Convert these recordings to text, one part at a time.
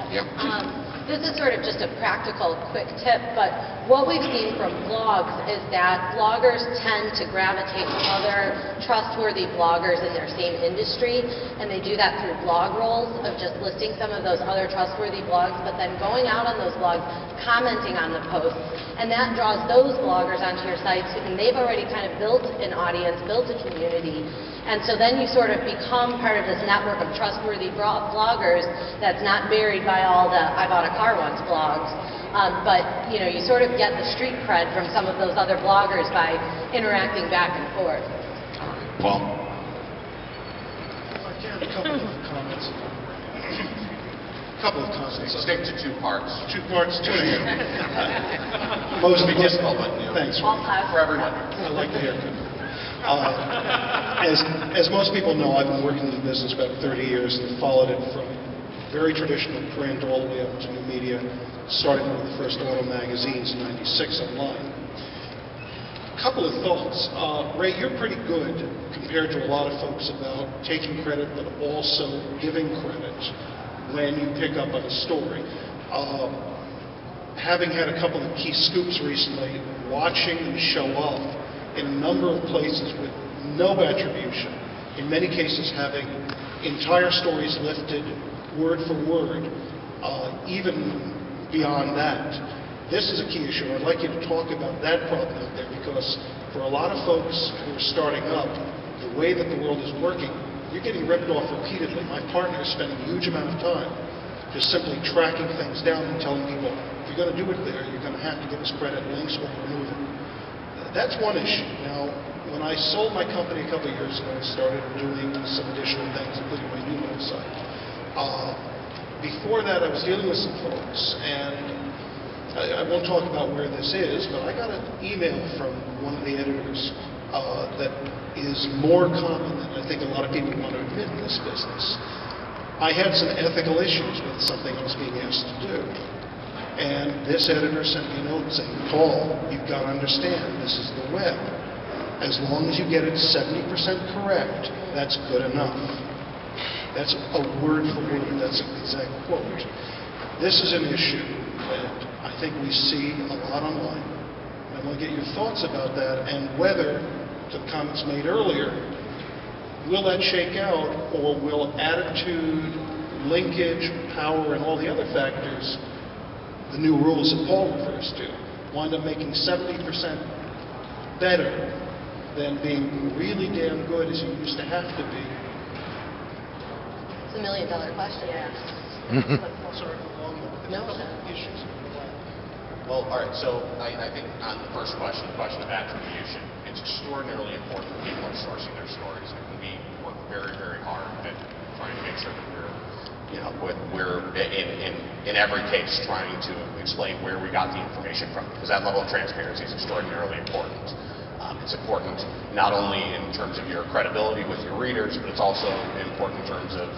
Yep. This is sort of just a practical, quick tip, but what we've seen from blogs is that bloggers tend to gravitate to other trustworthy bloggers in their same industry, and they do that through blog rolls of just listing some of those other trustworthy blogs, but then going out on those blogs, commenting on the posts, and that draws those bloggers onto your sites, and they've already kind of built an audience, built a community, and so then you sort of become part of this network of trustworthy bloggers that's not buried by all the I bought a car once blogs. But you sort of get the street cred from some of those other bloggers by interacting back and forth. Paul? I can, a couple of comments. Stick to 2 parts. 2 parts, 2 and a half. Most be difficult, but thanks. For everyone. I like the haircut. As most people know, I've been working in the business about 30 years and followed it from very traditional print all the way up to new media, starting with the first auto magazines in '96 online. A couple of thoughts. Ray, you're pretty good compared to a lot of folks about taking credit, but also giving credit when you pick up on a story. Having had a couple of key scoops recently, watching them show up in a number of places with no attribution, in many cases having entire stories lifted word for word, even beyond that. This is a key issue. I'd like you to talk about that problem out there, because for a lot of folks who are starting up, the way that the world is working, you're getting ripped off repeatedly. My partner is spending a huge amount of time just simply tracking things down and telling people, if you're going to do it there, you're going to have to give us credit links or remove it. That's one issue. Now, when I sold my company a couple of years ago and started doing some additional things, including my new website, before that I was dealing with some folks, and I won't talk about where this is, but I got an email from one of the editors that is more common than I think a lot of people want to admit in this business. I had some ethical issues with something I was being asked to do. And this editor sent me a note saying, Paul, you've got to understand, this is the web. As long as you get it 70% correct, that's good enough. That's a word for word, that's an exact quote. This is an issue that I think we see a lot online. I want to get your thoughts about that, and whether, to the comments made earlier, will that shake out, or will attitude, linkage, power, and all the other factors, the new rules that Paul refers to, wind up making 70% better than being really damn good as you used to have to be? It's $1 million question. Yeah. Sorry, no. Issues. Well, all right, so I think on the first question, the question of attribution, it's extraordinarily important that people are sourcing their stories. And we work very, very hard at trying to make sure that we're in every case trying to explain where we got the information from, because that level of transparency is extraordinarily important. It's important not only in terms of your credibility with your readers, but it's also important in terms of,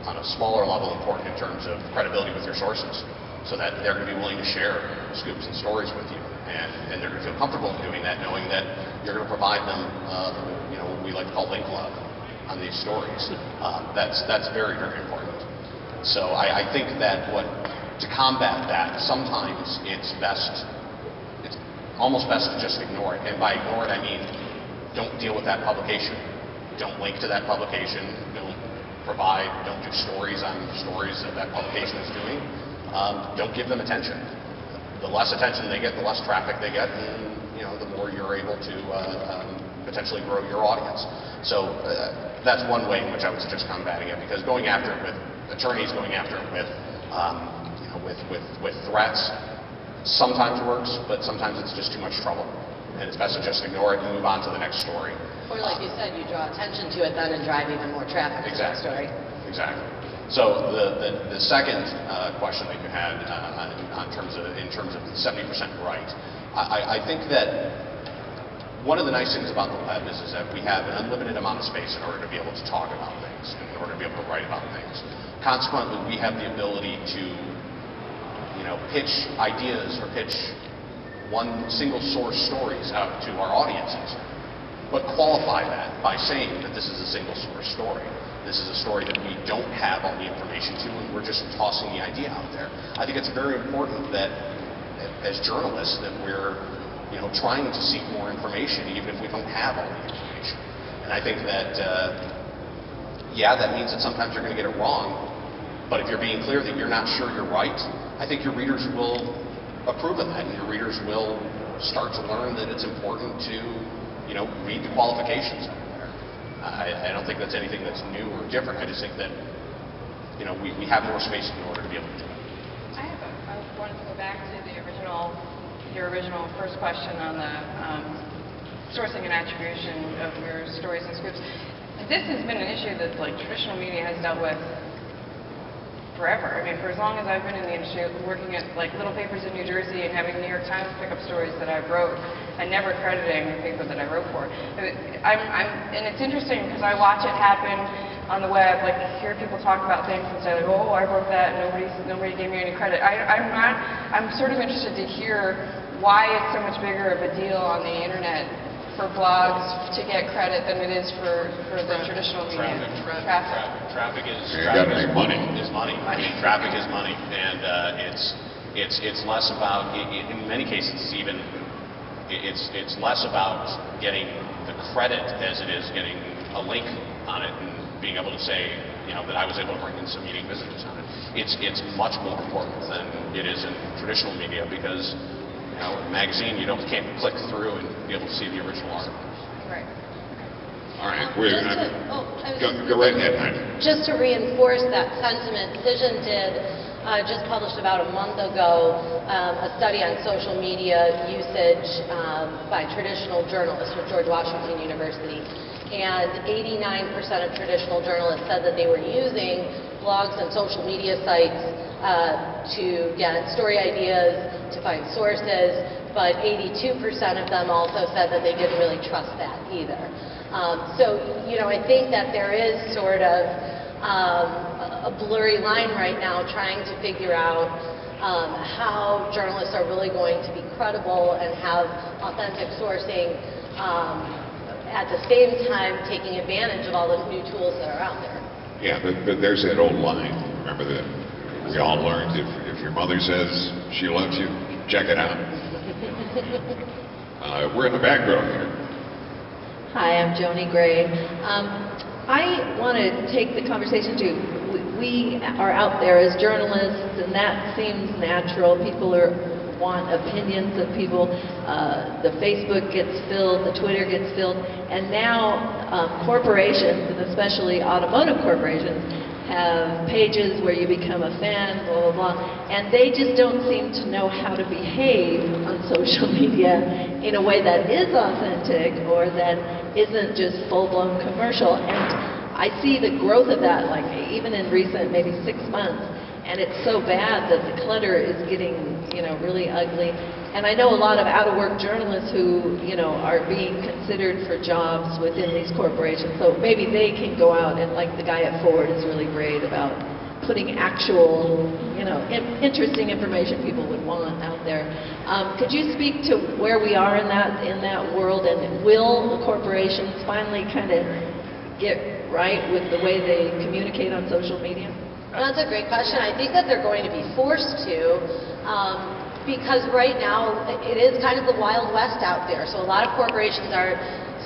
on a smaller level, important in terms of credibility with your sources, so that they're going to be willing to share scoops and stories with you, and they're going to feel comfortable in doing that, knowing that you're going to provide them, what we like to call link love on these stories. That's very, very important. So I think that to combat that, sometimes it's almost best to just ignore it. And by ignore it, I mean, don't deal with that publication. Don't link to that publication. Don't do stories on stories that publication is doing. Don't give them attention. The less attention they get, the less traffic they get, and the more you're able to potentially grow your audience. So that's one way in which I would suggest combating it, because going after it with attorneys, going after it with threats, sometimes works, but sometimes it's just too much trouble, and it's best to just ignore it and move on to the next story. Or like you said, you draw attention to it then and drive even more traffic to that story. Exactly. So the second question that you had in terms of 70% right, I think that one of the nice things about the web is that we have an unlimited amount of space in order to be able to talk about things, in order to be able to write about things. Consequently, we have the ability to pitch ideas or pitch one single source stories out to our audiences, but qualify that by saying that this is a single source story. This is a story that we don't have all the information to, and we're just tossing the idea out there. I think it's very important that, as journalists, that we're trying to seek more information, even if we don't have all the information. And I think that, that means that sometimes you're going to get it wrong, but if you're being clear that you're not sure you're right, I think your readers will approve of that, and your readers will start to learn that it's important to, read the qualifications out there. I don't think that's anything that's new or different. I just think that, we have more space in order to be able to do it. I wanted to go back to your original first question on the sourcing and attribution of your stories and scripts. This has been an issue that traditional media has dealt with forever. I mean, for as long as I've been in the industry, working at little papers in New Jersey and having the New York Times pick up stories that I wrote and never crediting the paper that I wrote for. And it's interesting because I watch it happen on the web, hear people talk about things and say, oh, I wrote that, and nobody gave me any credit. I'm sort of interested to hear why it's so much bigger of a deal on the internet for blogs to get credit than it is for the traditional media. Traffic is money. I mean, traffic is money, and it's less about. In many cases, it's less about getting the credit as it is getting a link on it and being able to say, that I was able to bring in some unique visitors on it. It's much more important than it is in traditional media because. In a magazine, you can't click through and be able to see the original article. Right. All right, go right ahead. Just to reinforce that sentiment, Cision did just published about a month ago a study on social media usage by traditional journalists from George Washington University. And 89% of traditional journalists said that they were using blogs and social media sites to get story ideas, to find sources, but 82% of them also said that they didn't really trust that either. So, I think that there is sort of a blurry line right now trying to figure out how journalists are really going to be credible and have authentic sourcing at the same time taking advantage of all the new tools that are out there. Yeah, but there's that old line, remember, that we all learned, if your mother says she loves you, check it out. We're in the back row here. Hi, I'm Joni Gray. I want to take the conversation to, we are out there as journalists, and that seems natural. People want opinions of people. The Facebook gets filled, the Twitter gets filled, and now corporations, and especially automotive corporations, have pages where you become a fan, blah, blah, blah, and they just don't seem to know how to behave on social media in a way that is authentic or that isn't just full-blown commercial. And I see the growth of that, even in recent, maybe 6 months, and it's so bad that the clutter is getting, really ugly. And I know a lot of out-of-work journalists who, are being considered for jobs within these corporations. So maybe they can go out and, the guy at Ford is really great about putting actual, interesting information people would want out there. Could you speak to where we are in that world, and will the corporations finally kind of get right with the way they communicate on social media? Well, that's a great question. I think that they're going to be forced to, because right now it is kind of the Wild West out there. So a lot of corporations are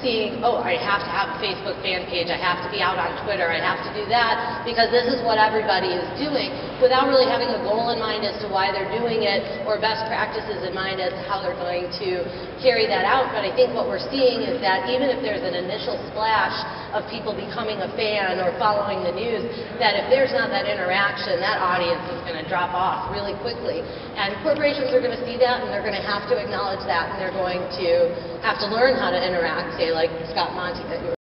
seeing, oh, I have to have a Facebook fan page, I have to be out on Twitter, I have to do that, because this is what everybody is doing, without really having a goal in mind as to why they're doing it, or best practices in mind as to how they're going to carry that out. But I think what we're seeing is that even if there's an initial splash of people becoming a fan or following the news, that if there's not that interaction, that audience is going to drop off really quickly. And corporations are going to see that, and they're going to have to acknowledge that, and they're going to have to learn how to interact, say like Scott Monty that you were